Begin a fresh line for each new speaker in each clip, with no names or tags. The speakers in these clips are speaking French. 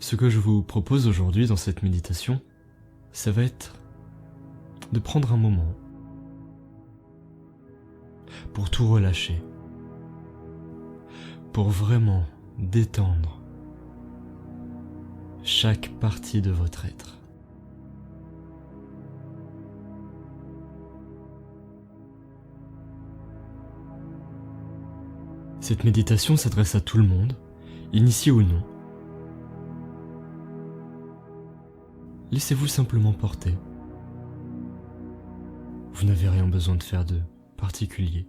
Ce que je vous propose aujourd'hui dans cette méditation, ça va être de prendre un moment pour tout relâcher, pour vraiment détendre chaque partie de votre être. Cette méditation s'adresse à tout le monde, initié ou non. Laissez-vous simplement porter. Vous n'avez rien besoin de faire de particulier.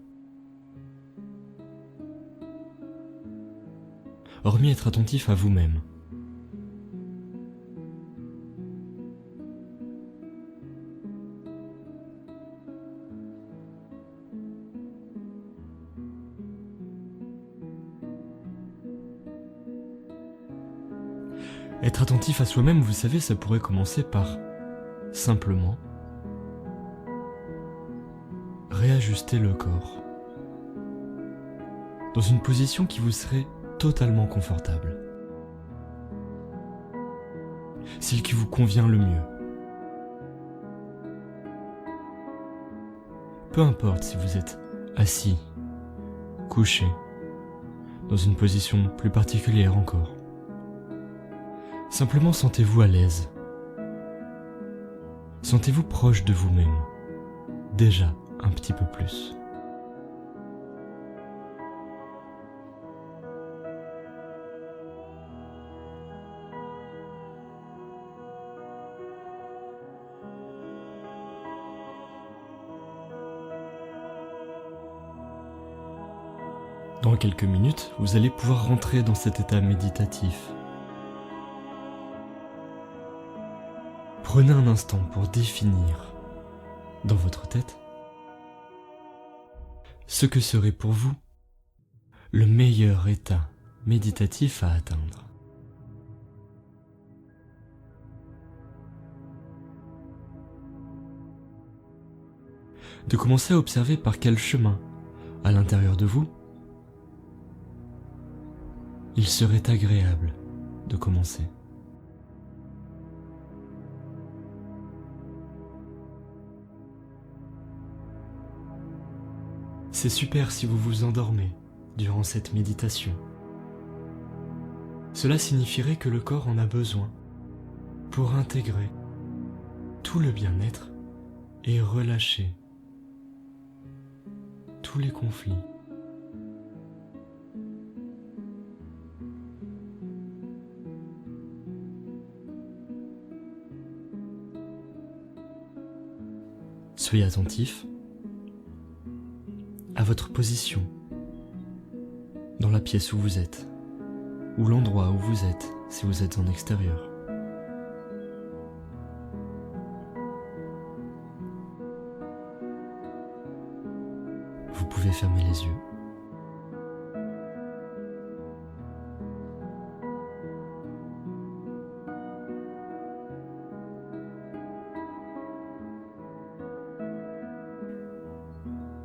Hormis être attentif à vous-même. Être attentif à soi-même, vous savez, ça pourrait commencer par simplement réajuster le corps dans une position qui vous serait totalement confortable, celle qui vous convient le mieux. Peu importe si vous êtes assis, couché, dans une position plus particulière encore. Simplement sentez-vous à l'aise. Sentez-vous proche de vous-même, déjà un petit peu plus. Dans quelques minutes, vous allez pouvoir rentrer dans cet état méditatif. Prenez un instant pour définir, dans votre tête, ce que serait pour vous le meilleur état méditatif à atteindre. De commencer à observer par quel chemin, à l'intérieur de vous, il serait agréable de commencer. C'est super si vous vous endormez durant cette méditation. Cela signifierait que le corps en a besoin pour intégrer tout le bien-être et relâcher tous les conflits. Soyez attentif à votre position dans la pièce où vous êtes, ou l'endroit où vous êtes si vous êtes en extérieur. Vous pouvez fermer les yeux.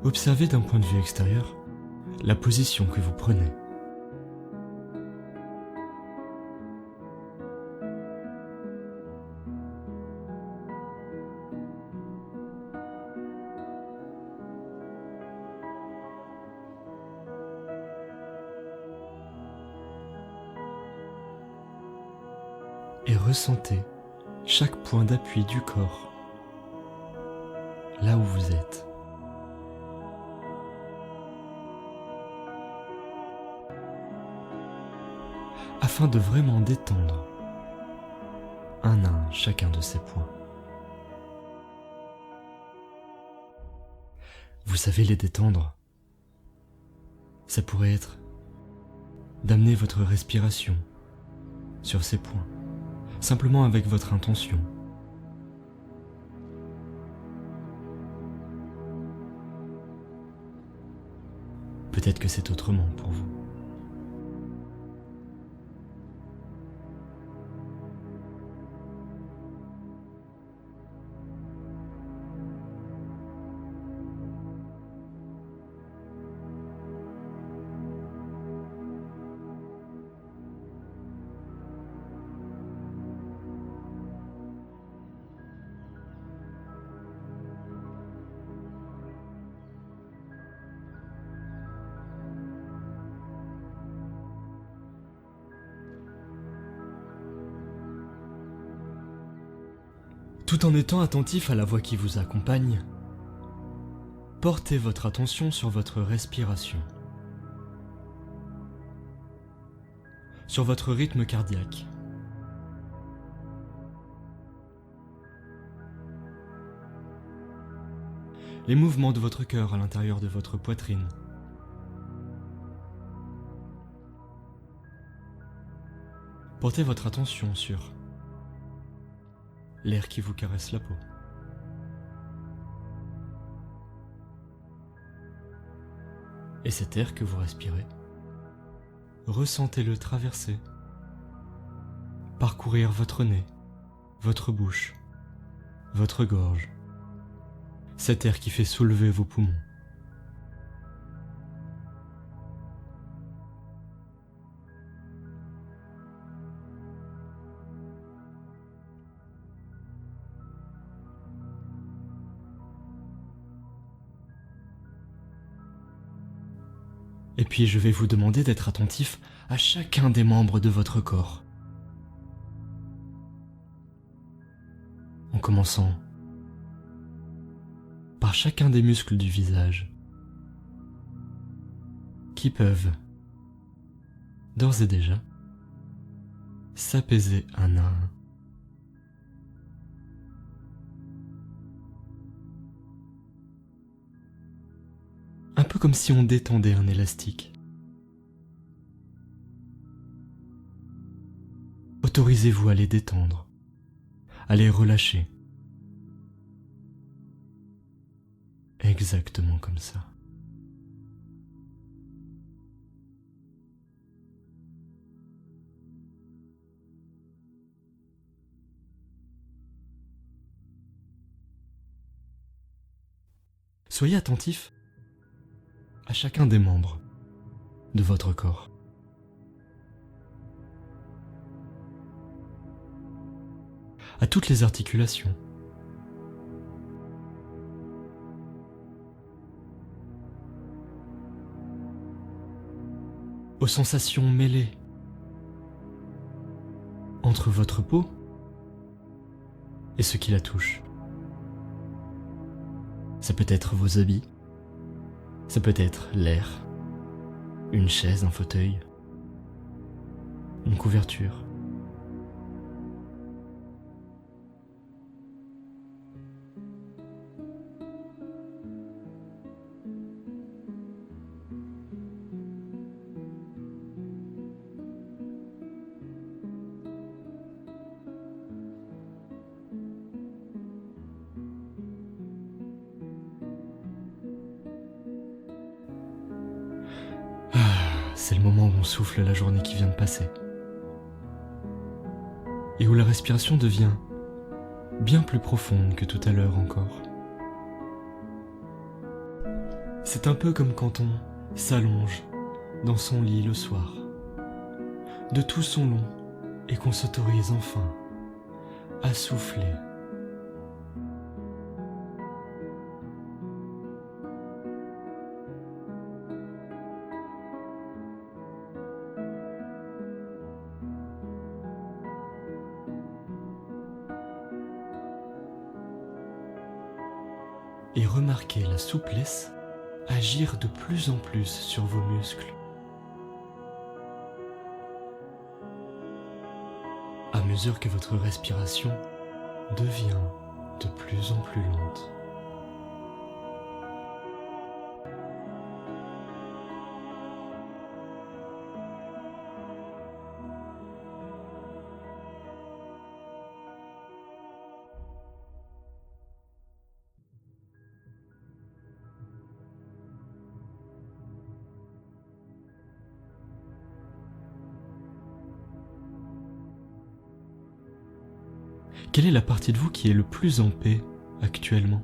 Observez d'un point de vue extérieur la position que vous prenez. Et ressentez chaque point d'appui du corps, là où vous êtes. Afin de vraiment détendre un à un chacun de ces points. Vous savez, les détendre, ça pourrait être d'amener votre respiration sur ces points, simplement avec votre intention. Peut-être que c'est autrement pour vous. Tout en étant attentif à la voix qui vous accompagne, portez votre attention sur votre respiration, sur votre rythme cardiaque. Les mouvements de votre cœur à l'intérieur de votre poitrine. Portez votre attention sur l'air qui vous caresse la peau. Et cet air que vous respirez, ressentez-le traverser, parcourir votre nez, votre bouche, votre gorge. Cet air qui fait soulever vos poumons. Et puis je vais vous demander d'être attentif à chacun des membres de votre corps. En commençant par chacun des muscles du visage, qui peuvent, d'ores et déjà, s'apaiser un à un. Un peu comme si on détendait un élastique. Autorisez-vous à les détendre, à les relâcher. Exactement comme ça. Soyez attentif à chacun des membres de votre corps. À toutes les articulations. Aux sensations mêlées entre votre peau et ce qui la touche. Ça peut être vos habits, ça peut être l'air, une chaise, un fauteuil, une couverture. C'est le moment où on souffle la journée qui vient de passer. Et où la respiration devient bien plus profonde que tout à l'heure encore. C'est un peu comme quand on s'allonge dans son lit le soir, de tout son long, et qu'on s'autorise enfin à souffler. Et remarquez la souplesse agir de plus en plus sur vos muscles. À mesure que votre respiration devient de plus en plus lente. Quelle est la partie de vous qui est le plus en paix actuellement ?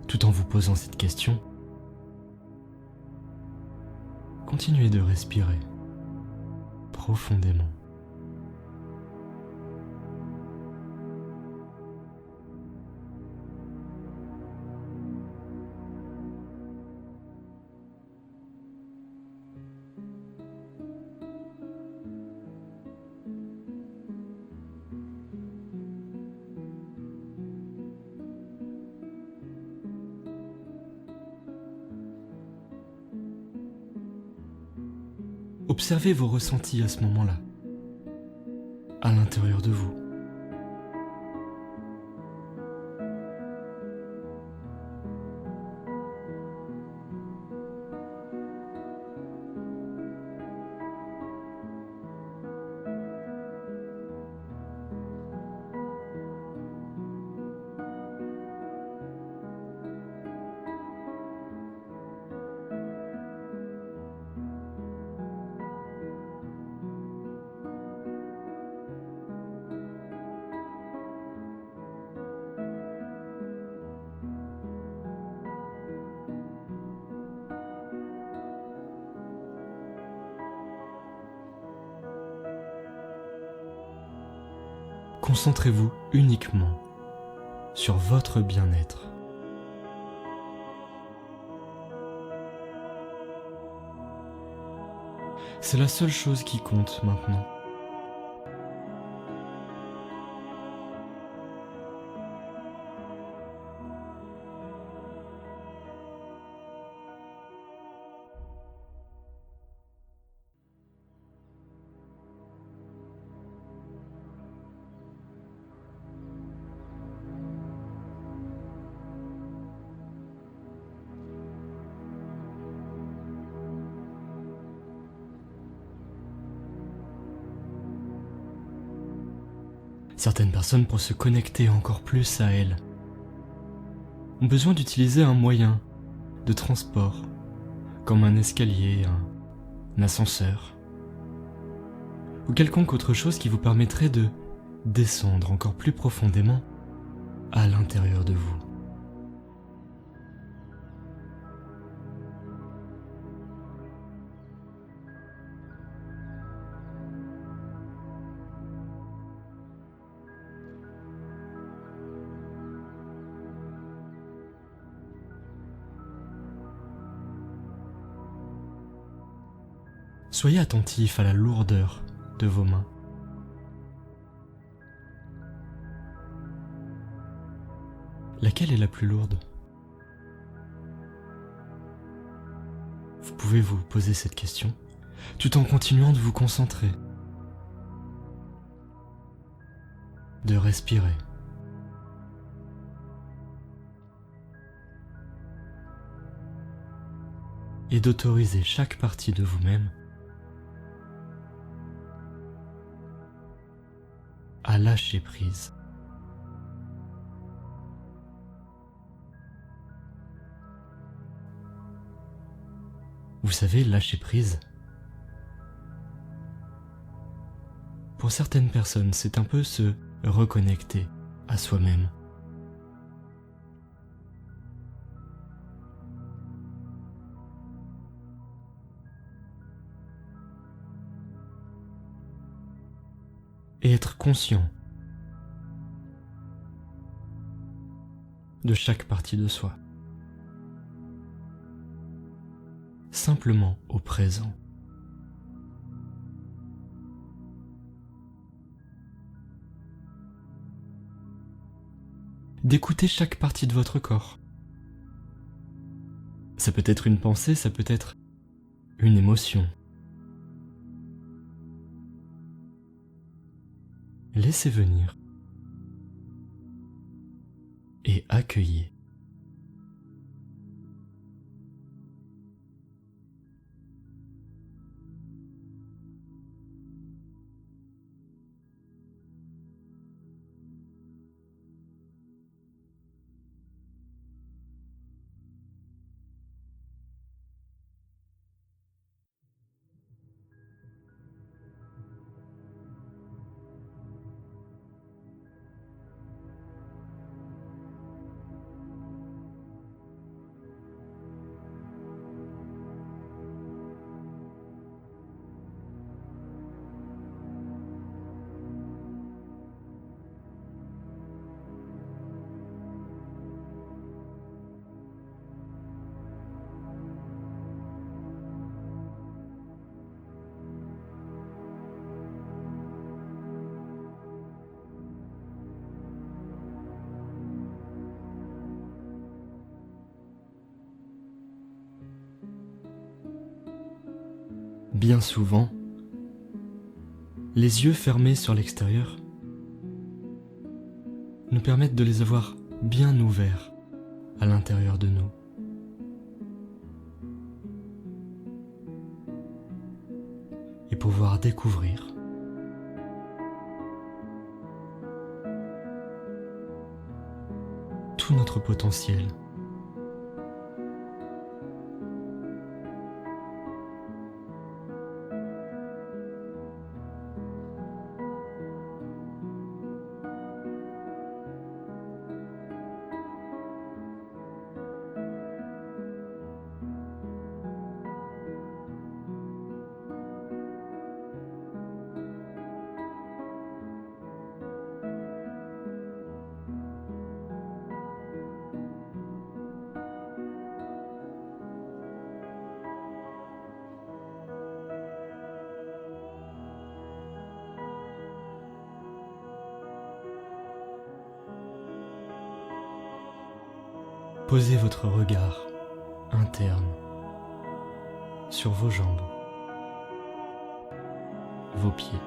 Tout en vous posant cette question, continuez de respirer profondément. Observez vos ressentis à ce moment-là, à l'intérieur de vous. Concentrez-vous uniquement sur votre bien-être. C'est la seule chose qui compte maintenant. Certaines personnes, pour se connecter encore plus à elles, ont besoin d'utiliser un moyen de transport, comme un escalier, un ascenseur, ou quelconque autre chose qui vous permettrait de descendre encore plus profondément à l'intérieur de vous. Soyez attentif à la lourdeur de vos mains. Laquelle est la plus lourde ? Vous pouvez vous poser cette question tout en continuant de vous concentrer, de respirer. Et d'autoriser chaque partie de vous-même à lâcher prise. Vous savez, lâcher prise, pour certaines personnes, c'est un peu se reconnecter à soi-même. Et être conscient de chaque partie de soi. Simplement au présent. D'écouter chaque partie de votre corps. Ça peut être une pensée, ça peut être une émotion. Laissez venir et accueillez. bien souvent, les yeux fermés sur l'extérieur nous permettent de les avoir bien ouverts à l'intérieur de nous. Et pouvoir découvrir tout notre potentiel. Posez votre regard interne sur vos jambes, vos pieds.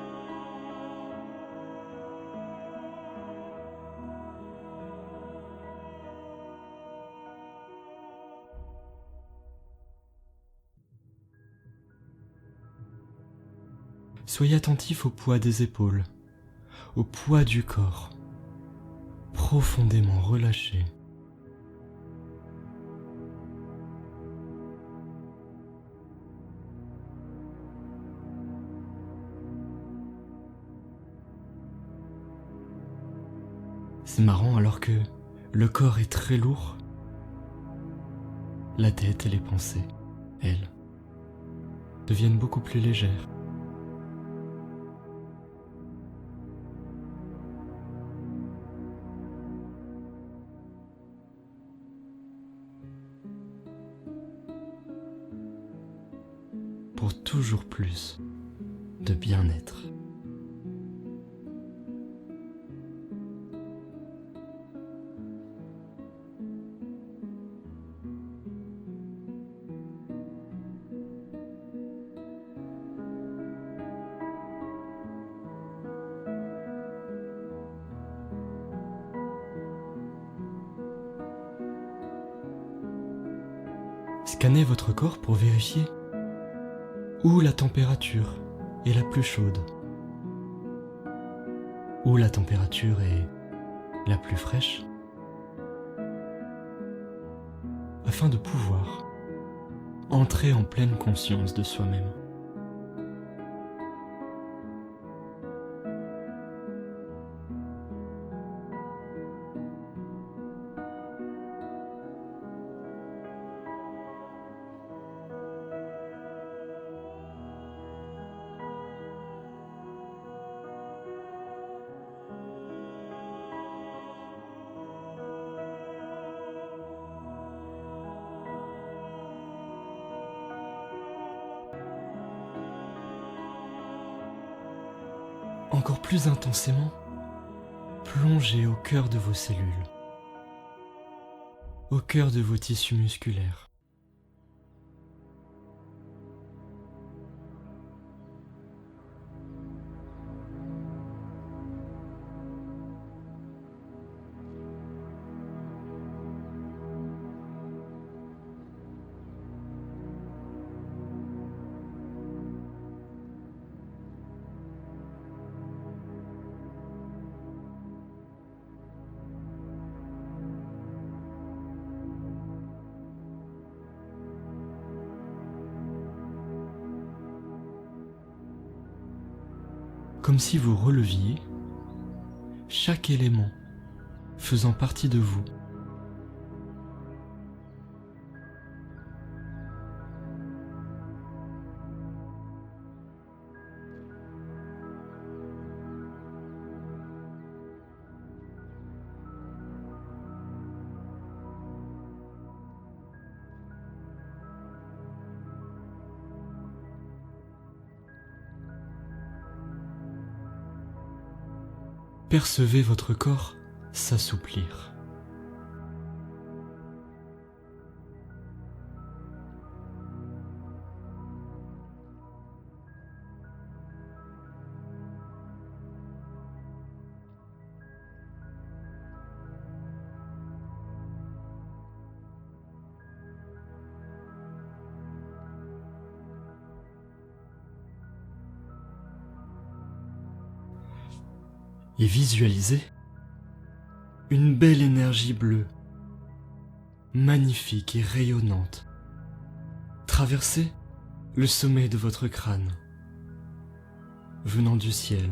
Soyez attentif au poids des épaules, au poids du corps, profondément relâché. C'est marrant, alors que le corps est très lourd, la tête et les pensées, elles, deviennent beaucoup plus légères. Pour toujours plus de bien-être. Scannez votre corps pour vérifier où la température est la plus chaude, où la température est la plus fraîche, afin de pouvoir entrer en pleine conscience de soi-même. Encore plus intensément, plongez au cœur de vos cellules, au cœur de vos tissus musculaires. Comme si vous releviez chaque élément faisant partie de vous. Percevez votre corps s'assouplir. et visualisez une belle énergie bleue, magnifique et rayonnante, traverser le sommet de votre crâne, venant du ciel.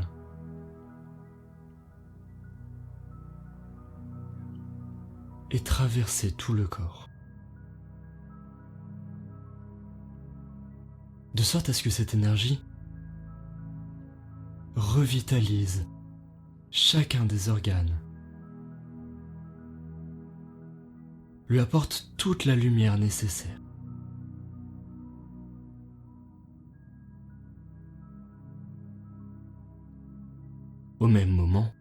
Et traverser tout le corps. De sorte à ce que cette énergie revitalise chacun des organes, lui apporte toute la lumière nécessaire. Au même moment,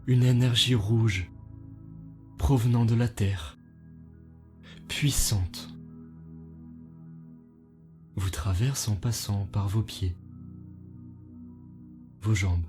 une énergie rouge provenant de la terre, puissante, vous traverse en passant par vos pieds, vos jambes.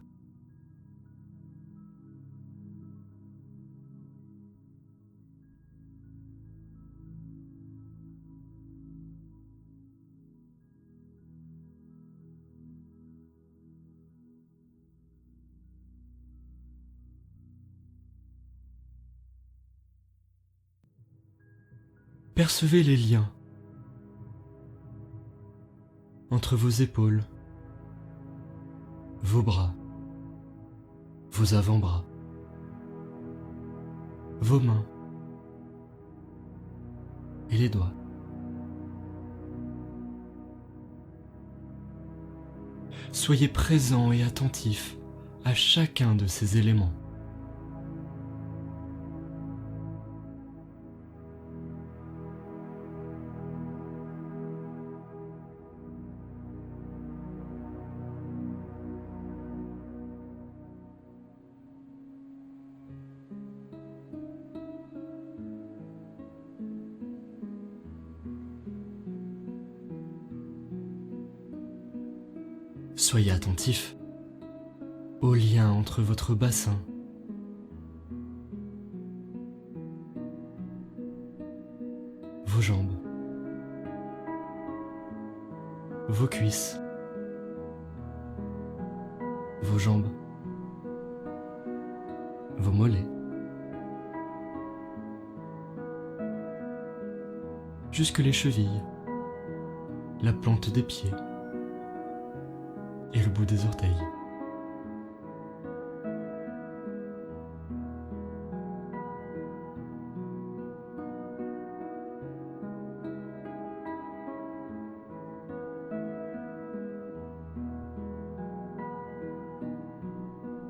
Percevez les liens entre vos épaules, vos bras, vos avant-bras, vos mains et les doigts. Soyez présent et attentif à chacun de ces éléments. Soyez attentif au lien entre votre bassin, vos jambes, vos cuisses, vos jambes, vos mollets, jusque les chevilles, la plante des pieds et le bout des orteils.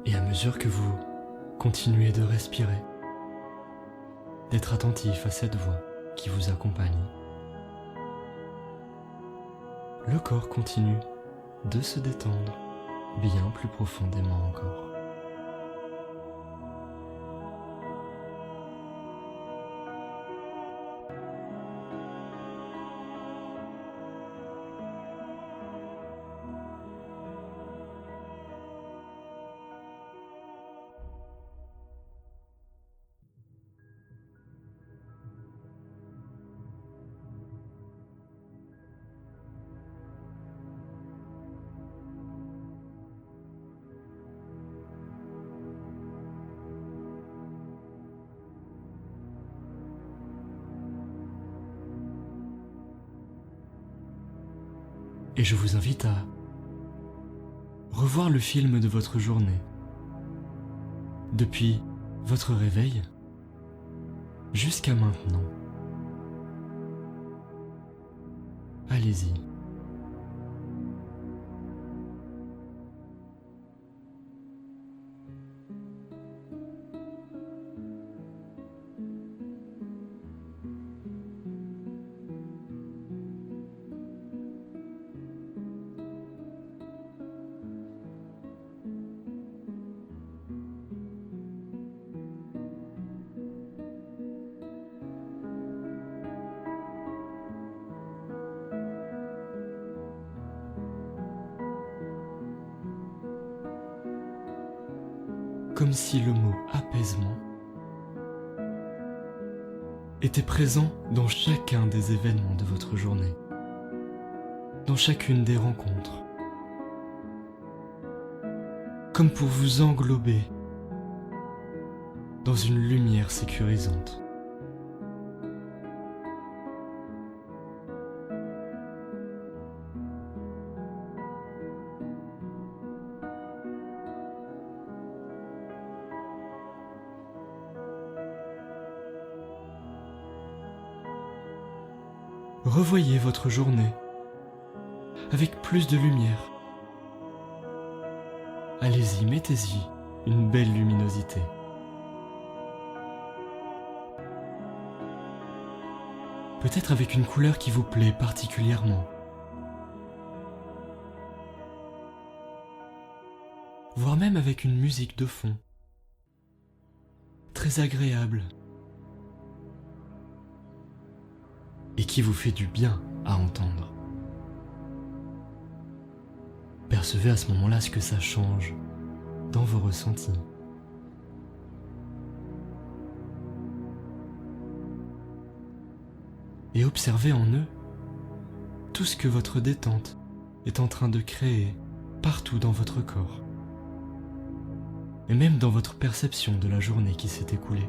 Et à mesure que vous continuez de respirer, d'être attentif à cette voix qui vous accompagne, le corps continue de se détendre bien plus profondément encore. Et je vous invite à revoir le film de votre journée, depuis votre réveil jusqu'à maintenant. Allez-y. Comme si le mot apaisement était présent dans chacun des événements de votre journée, dans chacune des rencontres, comme pour vous englober dans une lumière sécurisante. Revoyez votre journée avec plus de lumière. Allez-y, mettez-y une belle luminosité. Peut-être avec une couleur qui vous plaît particulièrement. Voire même avec une musique de fond. Très agréable. Et qui vous fait du bien à entendre. Percevez à ce moment-là ce que ça change dans vos ressentis. Et observez en eux tout ce que votre détente est en train de créer partout dans votre corps. Et même dans votre perception de la journée qui s'est écoulée.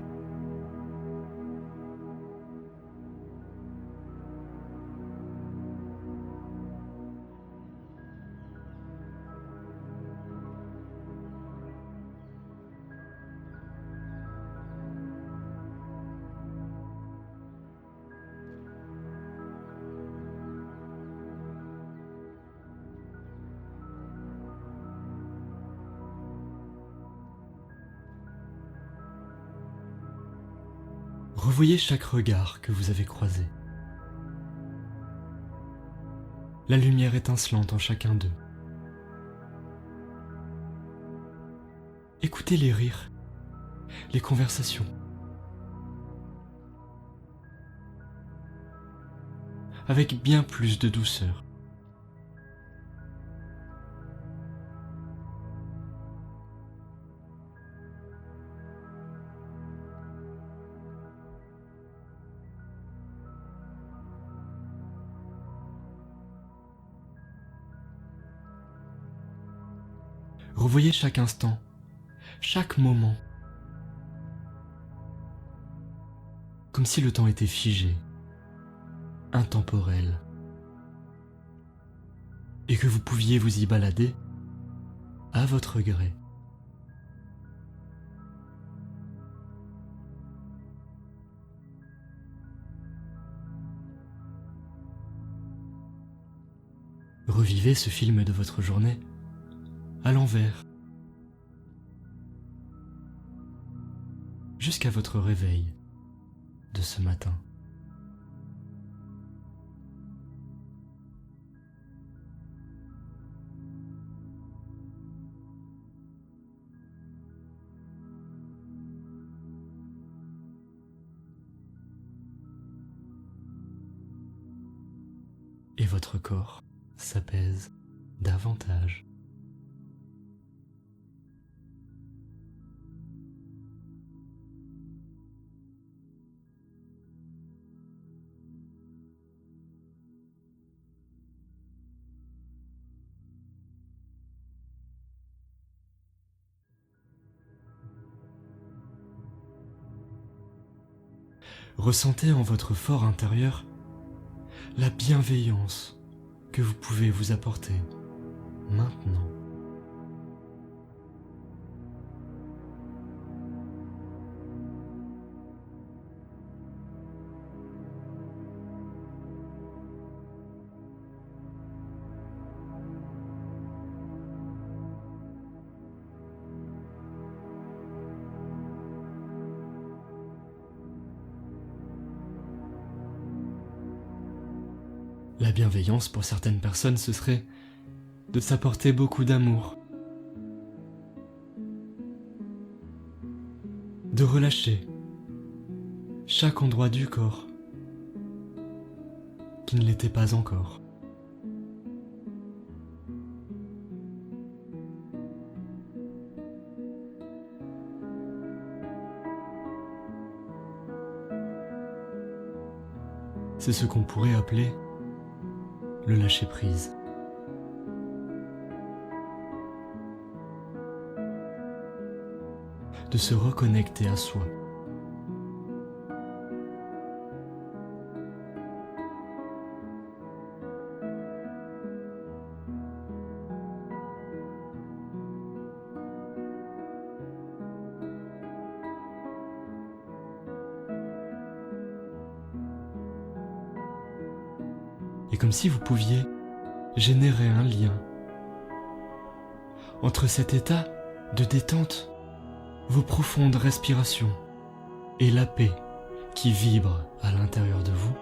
Revoyez chaque regard que vous avez croisé. La lumière étincelante en chacun d'eux. Écoutez les rires, les conversations. Avec bien plus de douceur. Revoyez chaque instant, chaque moment, comme si le temps était figé, intemporel, et que vous pouviez vous y balader à votre gré. Revivez ce film de votre journée à l'envers, jusqu'à votre réveil de ce matin. Et votre corps s'apaise davantage. Ressentez en votre fort intérieur la bienveillance que vous pouvez vous apporter maintenant. La bienveillance pour certaines personnes, ce serait de s'apporter beaucoup d'amour, de relâcher chaque endroit du corps qui ne l'était pas encore. C'est ce qu'on pourrait appeler le lâcher-prise. de se reconnecter à soi. Et comme si vous pouviez générer un lien entre cet état de détente, vos profondes respirations et la paix qui vibre à l'intérieur de vous,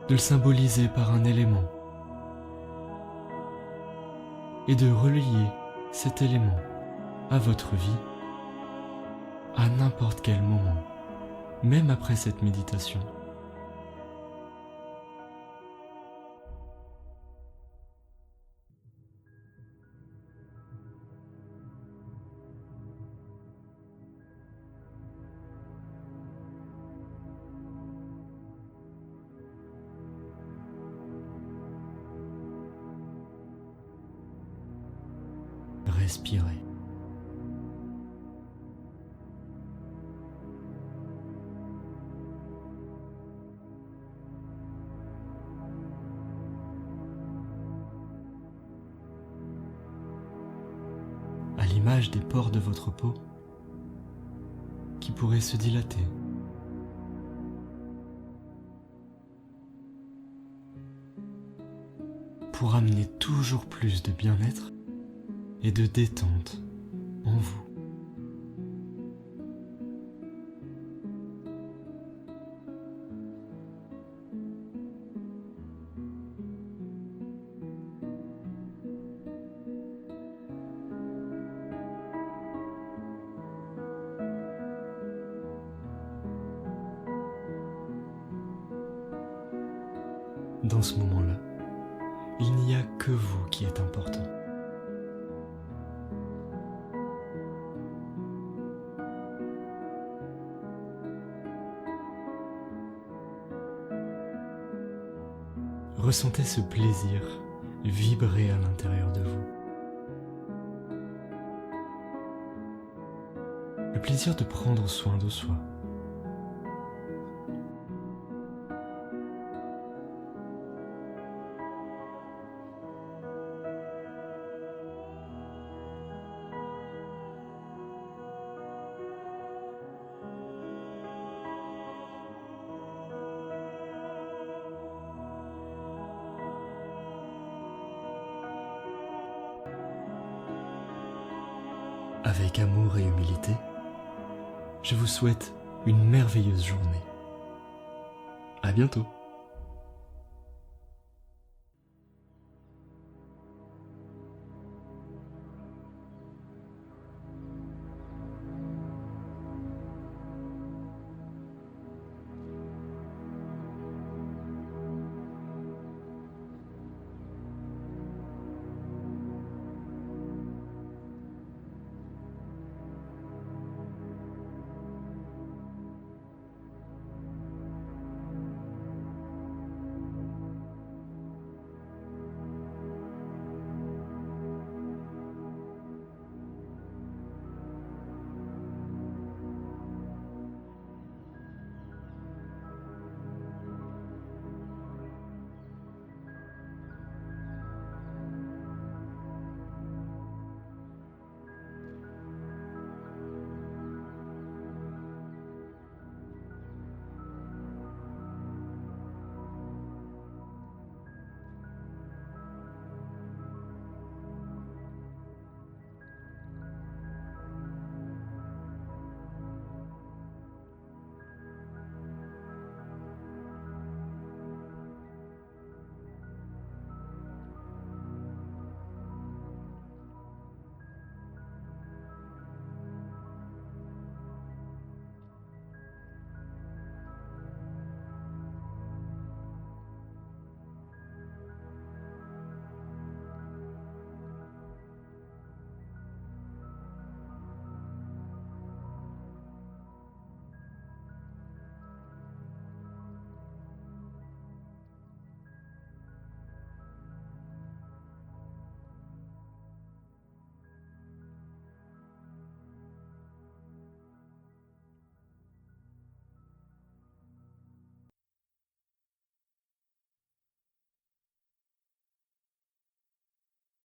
de le symboliser par un élément et de relier cet élément à votre vie à n'importe quel moment, même après cette méditation. Respirez. À l'image des pores de votre peau qui pourraient se dilater. Pour amener toujours plus de bien-être et de détente en vous. Dans ce moment-là, il n'y a que vous qui êtes important. Ressentez ce plaisir vibrer à l'intérieur de vous. Le plaisir de prendre soin de soi. Avec amour et humilité, je vous souhaite une merveilleuse journée. À bientôt.